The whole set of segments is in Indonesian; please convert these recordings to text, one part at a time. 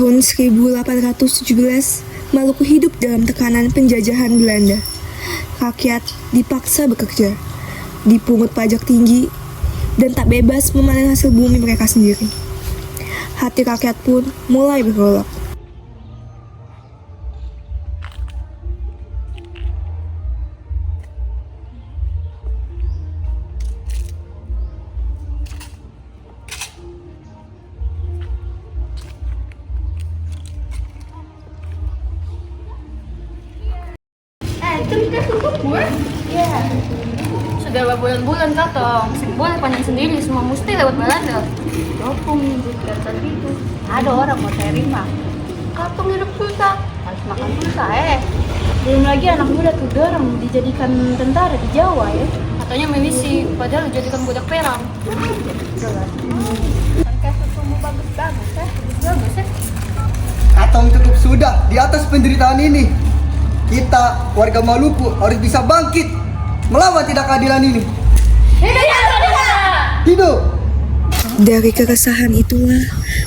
tahun 1817, Maluku hidup dalam tekanan penjajahan Belanda. Rakyat dipaksa bekerja, dipungut pajak tinggi, dan tak bebas memanen hasil bumi mereka sendiri. Hati rakyat pun mulai bergolak. Sudah berbulan-bulan katong, boleh panen sendiri, semua mesti lewat Belanda. Dopung minggu dari itu, ada orang mau terima. Katong hidup susah, harus makan susah Belum lagi anak muda tuh dorong dijadikan tentara di Jawa ya. Katanya milisi, padahal dijadikan budak perang. Kan susumu bagus-bagus Bagus ya. Katong cukup sudah di atas penderitaan ini. Kita, warga Maluku, harus bisa bangkit melawan tidak keadilan ini. Hidup! Dari keresahan itulah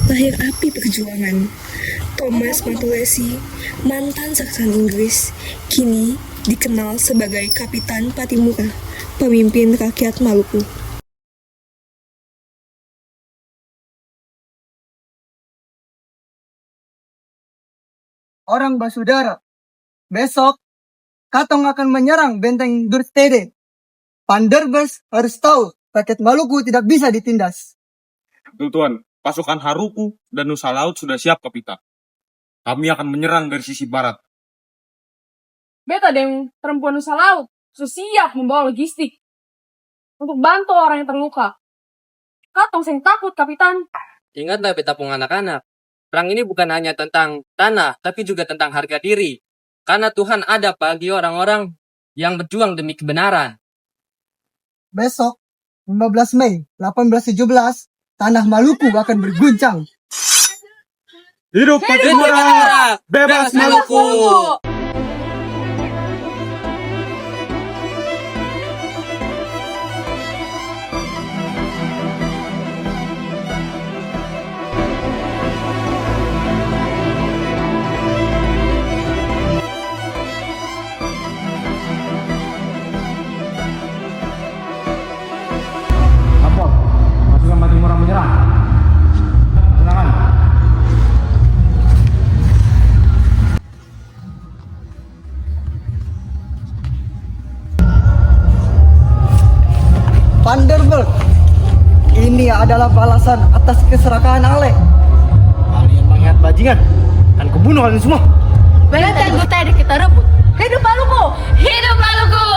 lahir api perjuangan. Thomas Matulesi, mantan Sarsan Inggris, kini dikenal sebagai Kapitan Patimura, pemimpin rakyat Maluku. Orang basudara, besok Katong akan menyerang benteng Durstede. Panderbes harus tahu rakyat Maluku tidak bisa ditindas. Betul Tuan, pasukan Haruku dan Nusa Laut sudah siap Kapitan. Kami akan menyerang dari sisi barat. Beta dan perempuan Nusa Laut siap membawa logistik untuk bantu orang yang terluka. Katong sing takut, Kapitan. Ingatlah beta pung anak-anak. Perang ini bukan hanya tentang tanah, tapi juga tentang harga diri. Karena Tuhan ada bagi orang-orang yang berjuang demi kebenaran. Besok, 15 Mei 1817, tanah Maluku akan berguncang. Hidup Patimura! Bebas Maluku! Pasukan Patimura menyerang. Serangan. Vanderbilt, ini adalah balasan atas keserakahan Ale. Kalian melihat bajingan, akan kubunuh kalian semua. Benteng Durstede kita rebut. Hidup Maluku! Hidup Maluku!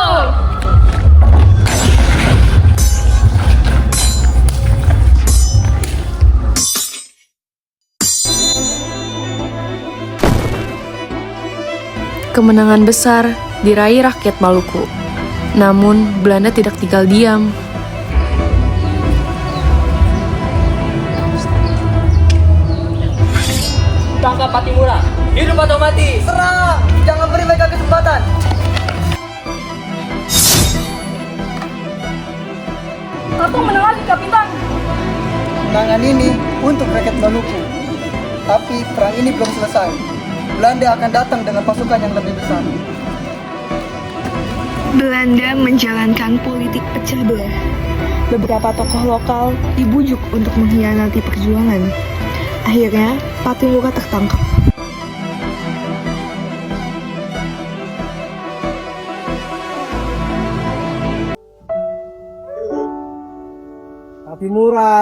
Kemenangan besar diraih rakyat Maluku. Namun, Belanda tidak tinggal diam. Tangkap Patimura. Hidup atau mati. Serang! Jangan beri mereka kesempatan. Katong menang lagi, Kapitan. Kemenangan ini untuk rakyat Maluku. Tapi perang ini belum selesai. Belanda akan datang dengan pasukan yang lebih besar. Belanda menjalankan politik pecah belah. Beberapa tokoh lokal dibujuk untuk mengkhianati perjuangan. Akhirnya, Patimura tertangkap.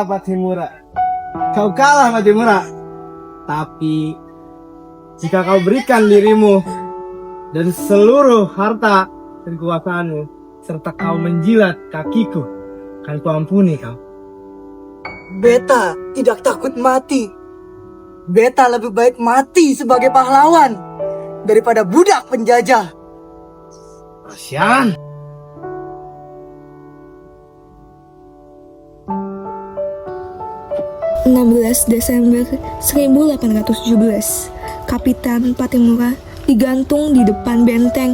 Patimura. Kau kalah, Patimura. Tapi, jika kau berikan dirimu dan seluruh harta dan kekuasaanmu, serta kau menjilat kakiku, akan kuampuni kau. Beta tidak takut mati. Beta lebih baik mati sebagai pahlawan daripada budak penjajah. Kasihan. 16 Desember 1817, Kapitan Patimura digantung di depan benteng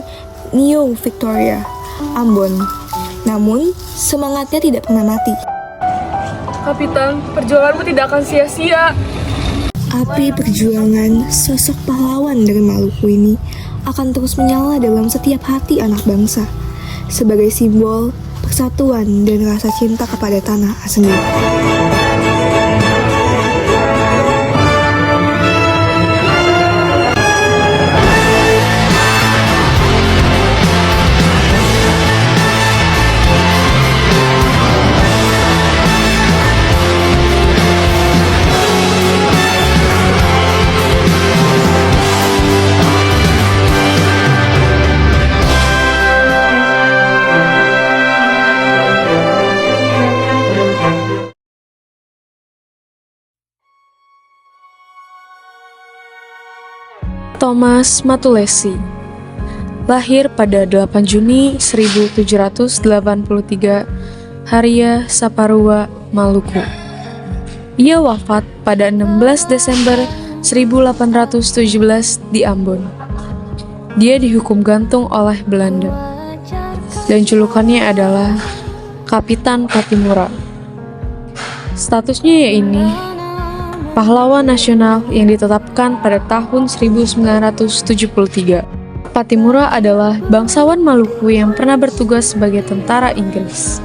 New Victoria, Ambon. Namun, semangatnya tidak pernah mati. Kapitan, perjuanganmu tidak akan sia-sia. Api perjuangan sosok pahlawan dari Maluku ini akan terus menyala dalam setiap hati anak bangsa sebagai simbol persatuan dan rasa cinta kepada tanah sendiri. Thomas Matulesi lahir pada 8 Juni 1783, Haria, Saparua, Maluku. Ia wafat pada 16 Desember 1817 di Ambon. Dia dihukum gantung oleh Belanda dan julukannya adalah Kapitan Patimura. Statusnya yaitu pahlawan nasional yang ditetapkan pada tahun 1973. Patimura adalah bangsawan Maluku yang pernah bertugas sebagai tentara Inggris.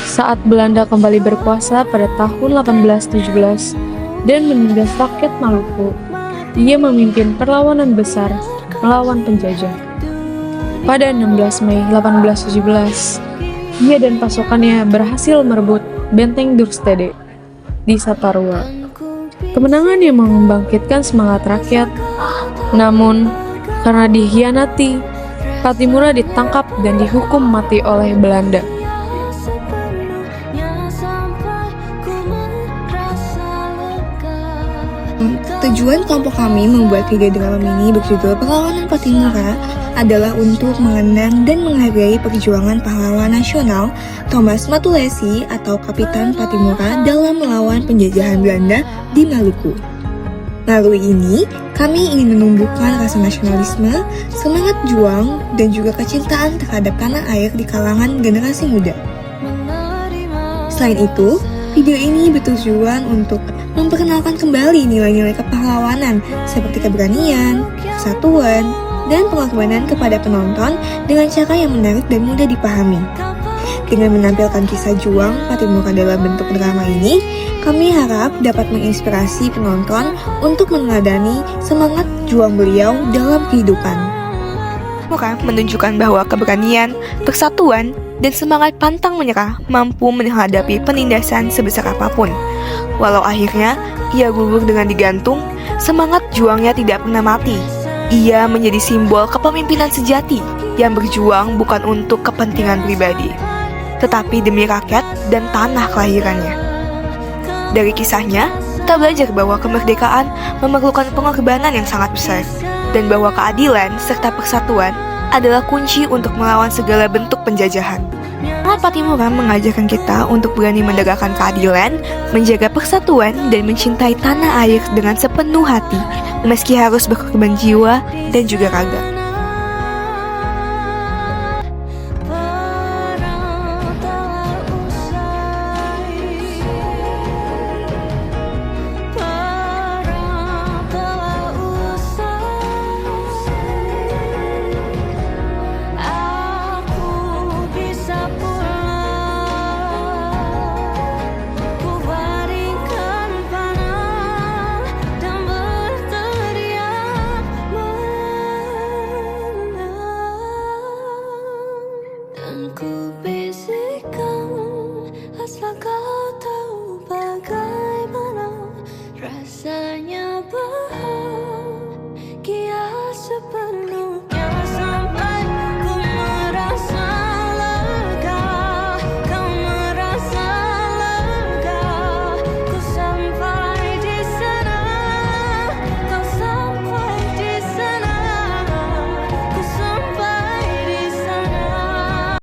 Saat Belanda kembali berkuasa pada tahun 1817 dan menindas rakyat Maluku, ia memimpin perlawanan besar melawan penjajah. Pada 16 Mei 1817, ia dan pasukannya berhasil merebut Benteng Durstede di Saparua. Kemenangan yang membangkitkan semangat rakyat, namun karena dikhianati, Patimura ditangkap dan dihukum mati oleh Belanda. Tujuan kelompok kami membuat video drama ini berjudul Perlawanan Patimura adalah untuk mengenang dan menghargai perjuangan pahlawan nasional Thomas Matulesi atau Kapitan Patimura dalam melawan penjajahan Belanda di Maluku. Melalui ini, kami ingin menumbuhkan rasa nasionalisme, semangat juang, dan juga kecintaan terhadap tanah air di kalangan generasi muda. Selain itu, video ini bertujuan untuk memperkenalkan kembali nilai-nilai kepahlawanan seperti keberanian, kesatuan, dan pengorbanan kepada penonton dengan cara yang menarik dan mudah dipahami. Dengan menampilkan kisah juang Patimura dalam bentuk drama ini, kami harap dapat menginspirasi penonton untuk meneladani semangat juang beliau dalam kehidupan. Patimura menunjukkan bahwa keberanian, persatuan, dan semangat pantang menyerah mampu menghadapi penindasan sebesar apapun. Walau akhirnya ia gugur dengan digantung, semangat juangnya tidak pernah mati. Ia menjadi simbol kepemimpinan sejati yang berjuang bukan untuk kepentingan pribadi, tetapi demi rakyat dan tanah kelahirannya. Dari kisahnya, kita belajar bahwa kemerdekaan memerlukan pengorbanan yang sangat besar, dan bahwa keadilan serta persatuan adalah kunci untuk melawan segala bentuk penjajahan. Patimura mengajarkan kita untuk berani menegakkan keadilan, menjaga persatuan, dan mencintai tanah air dengan sepenuh hati, meski harus berkorban jiwa dan juga raga. Ku bisikan asal kau tahu bagaimana rasanya.